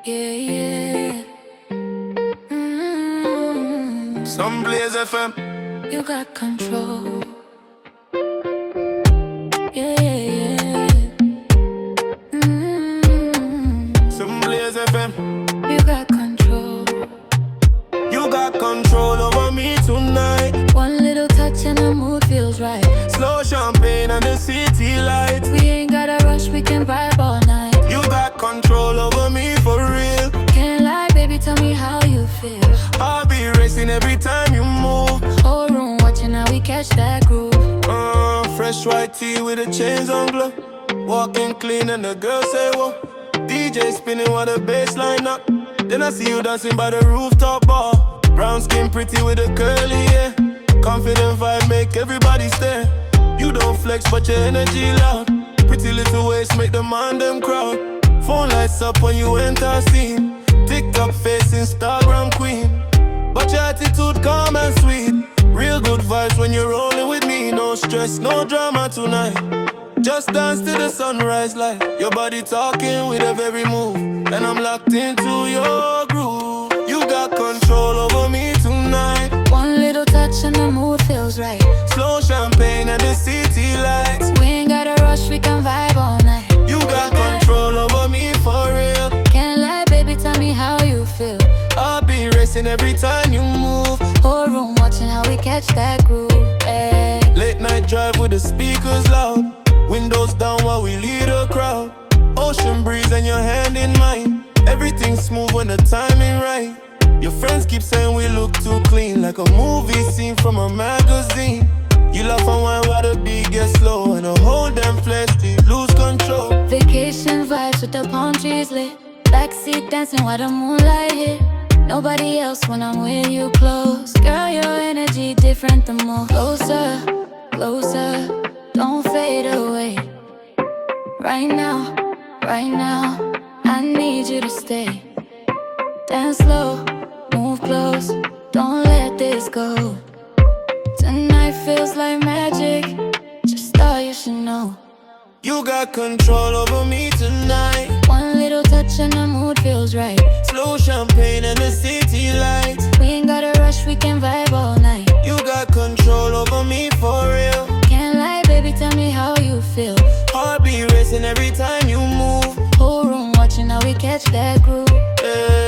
Yeah, yeah. Some Blaze FM. You got control. Yeah, yeah, yeah. Some Blaze FM. You got control. You got control over me tonight. One little touch and the mood feels right. Slow champagne and the city lights. We ain't gotta rush, we can vibe all night. You got control over me for real. Can't lie, baby, tell me how you feel. I'll be racing every time you move. Whole room watching how we catch that groove. Fresh white tee with the chains on glow. Walking clean and the girl say whoa. DJ spinning while the bass line up. Then I see you dancing by the rooftop bar. Brown skin pretty with a curly hair. Confident vibe make everybody stare. You don't flex but your energy loud. Pretty little waist make the man them crowd. Phone lights up when you enter scene. TikTok face Instagram queen. But your attitude calm and sweet. Real good vibes when you're rolling with me. No stress, no drama tonight. Just dance to the sunrise light. Your body talking with a very move. And I'm locked into your groove. You got control over me tonight. One little touch and the mood feels right. Slow champagne and the city lights. We ain't gotta rush, we can vibe all night. You got control over me for real. Can't lie, baby, tell me how you feel. I'll be racing every time you move. Whole room watching how we catch that groove. Ay. Late night drive with the speakers loud. Windows down while we lead a crowd. Ocean breeze and your hand in mine. Everything smooth when the timing right. Your friends keep saying we look too clean, like a movie scene from a magazine. You laugh and whine while the beat gets slow, and the whole damn place you lose control. Vacation vibes with the palm trees lit. Backseat dancing while the moonlight hit. Nobody else when I'm with you close. Girl, your energy different the more. Closer, closer, don't fade away. Right now, I need you to stay. Dance slow, move close, don't let this go. Tonight feels like magic, just thought you should know. You got control over me tonight. One little touch and the mood feels right. Slow champagne and the city lights. We ain't gotta rush, we can vibe all night. You got control over me for real. Can't lie, baby, tell me how you feel. Heart be racing every time you move. Whole room watching how we catch that groove. Yeah.